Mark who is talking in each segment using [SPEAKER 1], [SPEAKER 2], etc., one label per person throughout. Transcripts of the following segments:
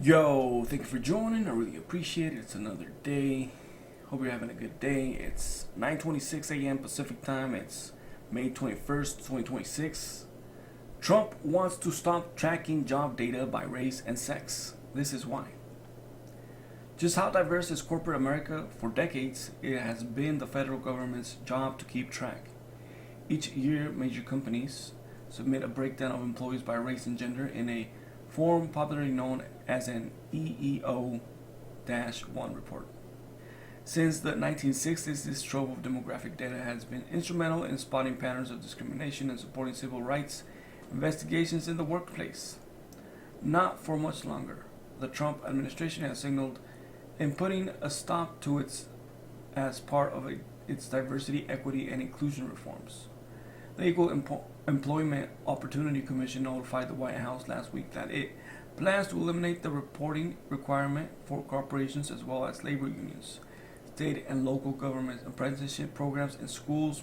[SPEAKER 1] Yo, thank you for joining. I really appreciate it. It's another day. Hope you're having a good day. It's 9:26 a.m. Pacific time. It's May 21st, 2026. Trump wants to stop tracking job data by race and sex. This is why. Just how diverse is corporate America? For decades, it has been the federal government's job to keep track. Each year, major companies submit a breakdown of employees by race and gender in a form popularly known as an EEO-1 report. Since the 1960s, this trove of demographic data has been instrumental in spotting patterns of discrimination and supporting civil rights investigations in the workplace. Not for much longer. The Trump administration has signaled in putting a stop to its as part of its diversity, equity, and inclusion reforms. The Employment Opportunity Commission notified the White House last week that it plans to eliminate the reporting requirement for corporations as well as labor unions, state and local government apprenticeship programs, and schools,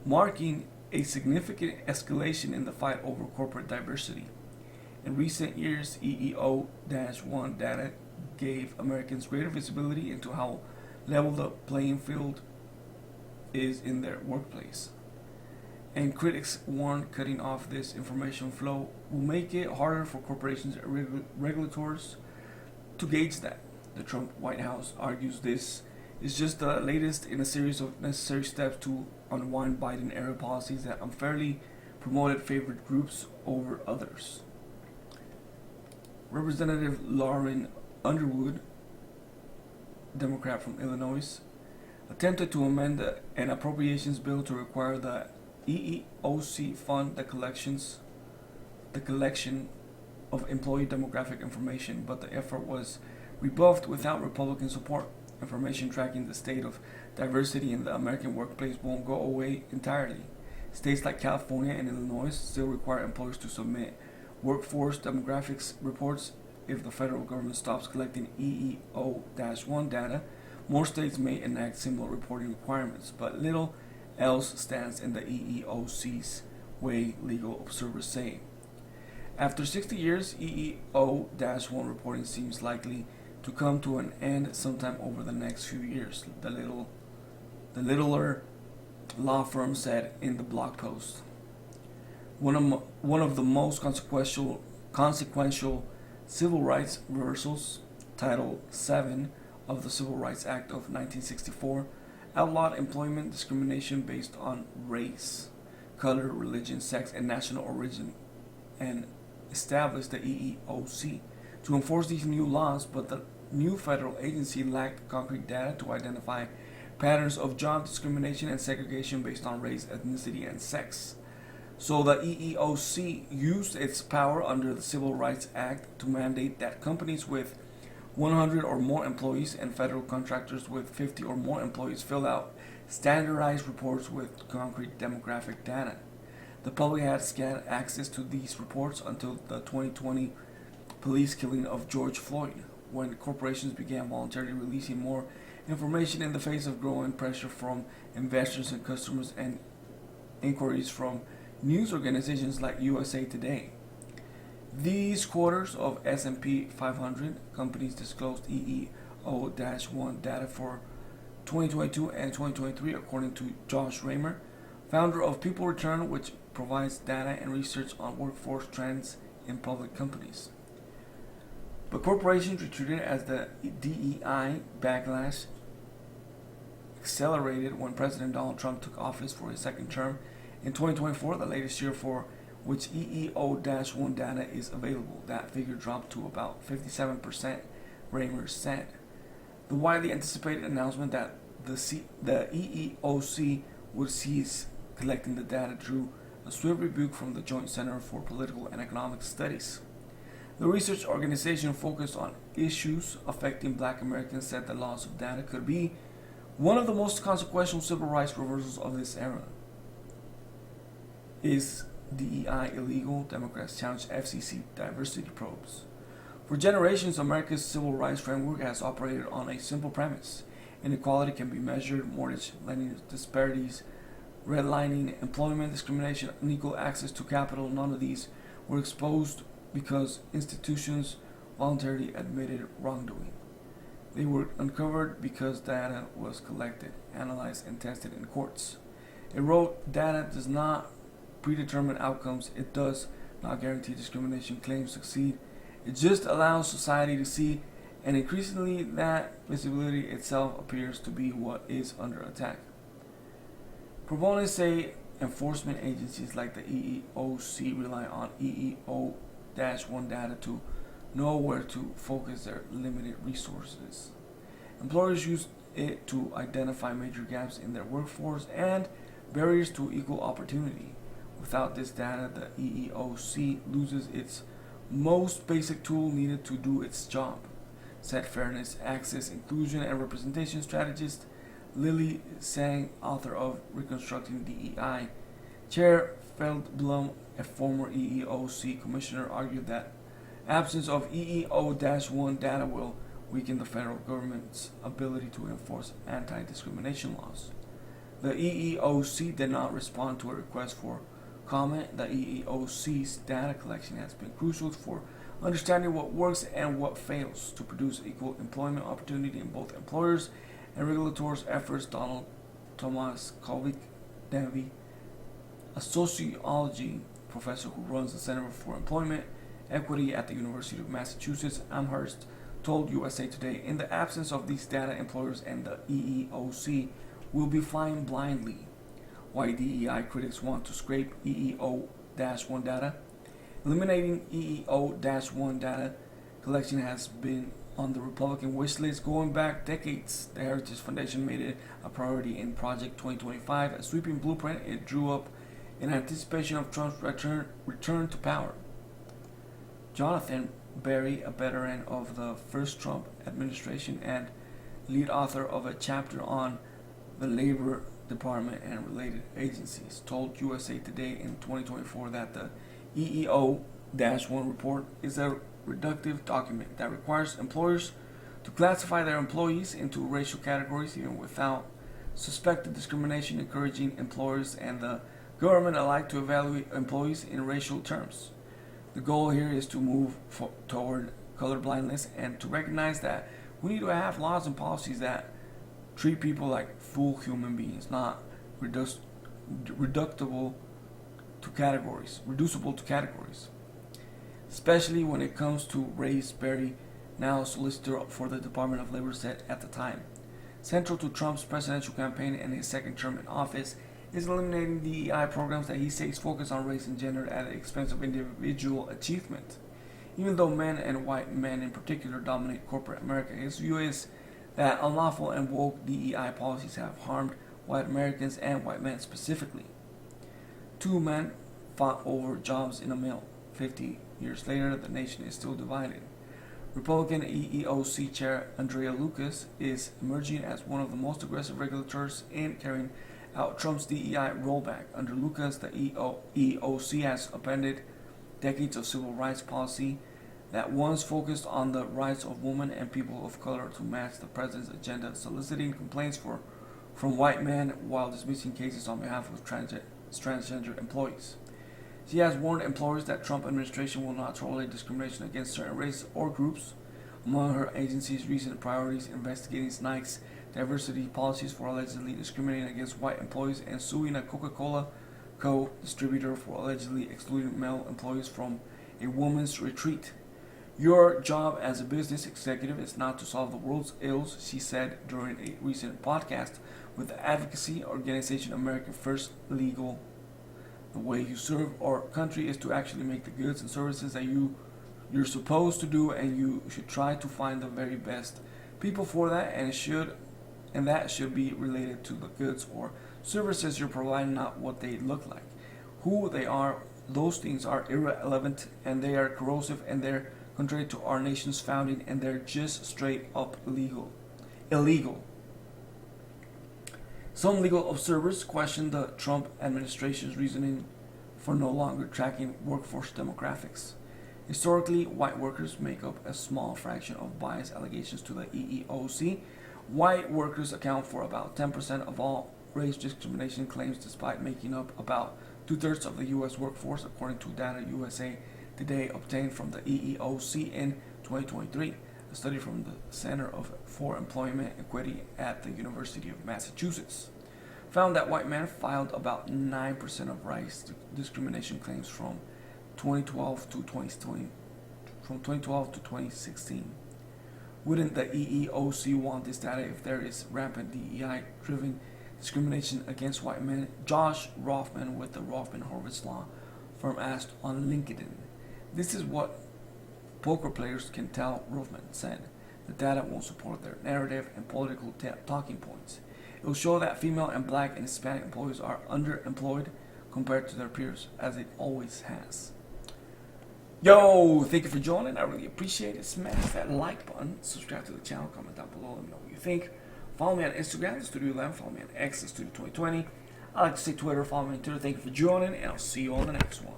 [SPEAKER 1] marking a significant escalation in the fight over corporate diversity. In recent years, EEO-1 data gave Americans greater visibility into how level the playing field is in their workplace. And critics warn cutting off this information flow will make it harder for corporations and regulators to gauge that. The Trump White House argues this is just the latest in a series of necessary steps to unwind Biden-era policies that unfairly promoted favored groups over others. Representative Lauren Underwood, Democrat from Illinois, attempted to amend an appropriations bill to require the EEOC fund the collection of employee demographic information, but the effort was rebuffed without Republican support. Information tracking the state of diversity in the American workplace won't go away entirely. States like California and Illinois still require employers to submit workforce demographics reports. If the federal government stops collecting EEO-1 data, more states may enact similar reporting requirements, but little else stands in the EEOC's way, legal observers say. After 60 years, EEO-1 reporting seems likely to come to an end sometime over the next few years, the Littler law firm said in the blog post. One of the most consequential civil rights reversals, Title VII of the Civil Rights Act of 1964, outlawed employment discrimination based on race, color, religion, sex, and national origin, and established the EEOC to enforce these new laws, but the new federal agency lacked concrete data to identify patterns of job discrimination and segregation based on race, ethnicity, and sex. So the EEOC used its power under the Civil Rights Act to mandate that companies with 100 or more employees and federal contractors with 50 or more employees fill out standardized reports with concrete demographic data. The public had scant access to these reports until the 2020 police killing of George Floyd, when corporations began voluntarily releasing more information in the face of growing pressure from investors and customers and inquiries from news organizations like USA Today. These quarters of S&P 500 companies disclosed EEO-1 data for 2022 and 2023, according to Josh Raymer, founder of People Return, which provides data and research on workforce trends in public companies. But corporations retreated as the DEI backlash accelerated when President Donald Trump took office for his second term in 2024, the latest year for which EEO-1 data is available. That figure dropped to about 57%, Raymer said. The widely anticipated announcement that the EEOC would cease collecting the data drew a swift rebuke from the Joint Center for Political and Economic Studies. The research organization focused on issues affecting Black Americans said the loss of data could be one of the most consequential civil rights reversals of this era. Is DEI illegal? Democrats challenge FCC diversity probes. For generations, America's civil rights framework has operated on a simple premise. Inequality can be measured, mortgage lending disparities, redlining, employment discrimination, unequal access to capital. None of these were exposed because institutions voluntarily admitted wrongdoing. They were uncovered because data was collected, analyzed, and tested in courts. It wrote, data does not predetermine outcomes. It does not guarantee discrimination claims succeed. It just allows society to see, and increasingly that visibility itself appears to be what is under attack. Proponents say enforcement agencies like the EEOC rely on EEO-1 data to know where to focus their limited resources. Employers use it to identify major gaps in their workforce and barriers to equal opportunity. Without this data, the EEOC loses its most basic tool needed to do its job. Said fairness, access, inclusion, and representation strategist Lily Sang, author of Reconstructing DEI. Chair Feldblum, a former EEOC commissioner, argued that absence of EEO-1 data will weaken the federal government's ability to enforce anti-discrimination laws. The EEOC did not respond to a request for comment. The EEOC's data collection has been crucial for understanding what works and what fails to produce equal employment opportunity in both employers and regulators' efforts. Donald Thomas Kovic-Davy, a sociology professor who runs the Center for Employment Equity at the University of Massachusetts Amherst, told USA Today, in the absence of these data, employers and the EEOC will be flying blindly. Why DEI critics want to scrape EEO-1 data? Eliminating EEO-1 data collection has been on the Republican wish list going back decades. The Heritage Foundation made it a priority in Project 2025, a sweeping blueprint it drew up in anticipation of Trump's return to power. Jonathan Berry, a veteran of the first Trump administration and lead author of a chapter on the Labor Department and related agencies, told USA Today in 2024 that the EEO-1 report is a reductive document that requires employers to classify their employees into racial categories even without suspected discrimination, encouraging employers and the government alike to evaluate employees in racial terms. The goal here is to move toward colorblindness and to recognize that we need to have laws and policies that treat people like full human beings, not reducible to categories, especially when it comes to race. Berry, now solicitor for the Department of Labor, said at the time, central to Trump's presidential campaign and his second term in office is eliminating DEI programs that he says focus on race and gender at the expense of individual achievement. Even though men, and white men in particular, dominate corporate America, his view is that unlawful and woke DEI policies have harmed white Americans and white men specifically. Two men fought over jobs in a mill. 50 years later, the nation is still divided. Republican EEOC Chair Andrea Lucas is emerging as one of the most aggressive regulators in carrying out Trump's DEI rollback. Under Lucas, the EEOC has upended decades of civil rights policy that once focused on the rights of women and people of color to match the president's agenda, soliciting complaints from white men while dismissing cases on behalf of transgender employees. She has warned employers that Trump administration will not tolerate discrimination against certain races or groups. Among her agency's recent priorities, investigating Nike's diversity policies for allegedly discriminating against white employees and suing a Coca-Cola co-distributor for allegedly excluding male employees from a women's retreat. Your job as a business executive is not to solve the world's ills, she said during a recent podcast with the advocacy organization America First Legal. The way you serve our country is to actually make the goods and services that you're supposed to do, and you should try to find the very best people for that, and that should be related to the goods or services you're providing, not what they look like. Who they are, those things are irrelevant, and they are corrosive, and they're contrary to our nation's founding, and they're just straight up illegal. Some legal observers question the Trump administration's reasoning for no longer tracking workforce demographics. Historically, white workers make up a small fraction of bias allegations to the EEOC. White workers account for about 10% of all race discrimination claims, despite making up about 2/3 of the U.S. workforce, according to data USA Today obtained from the EEOC in 2023. A study from the Center for Employment Equity at the University of Massachusetts found that white men filed about 9% of race discrimination claims from 2012 to 2016. Wouldn't the EEOC want this data if there is rampant DEI-driven discrimination against white men? Josh Rothman with the Rothman Horowitz Law Firm asked on LinkedIn. This is what poker players can tell, Rothman said. The data won't support their narrative and political talking points. It will show that female and black and Hispanic employees are underemployed compared to their peers, as it always has. Yo, thank you for joining. I really appreciate it. Smash that like button, subscribe to the channel, comment down below, let me know what you think. Follow me on Instagram, Studio11. Follow me on X, Studio2020. I like to say Twitter. Follow me on Twitter. Thank you for joining, and I'll see you on the next one.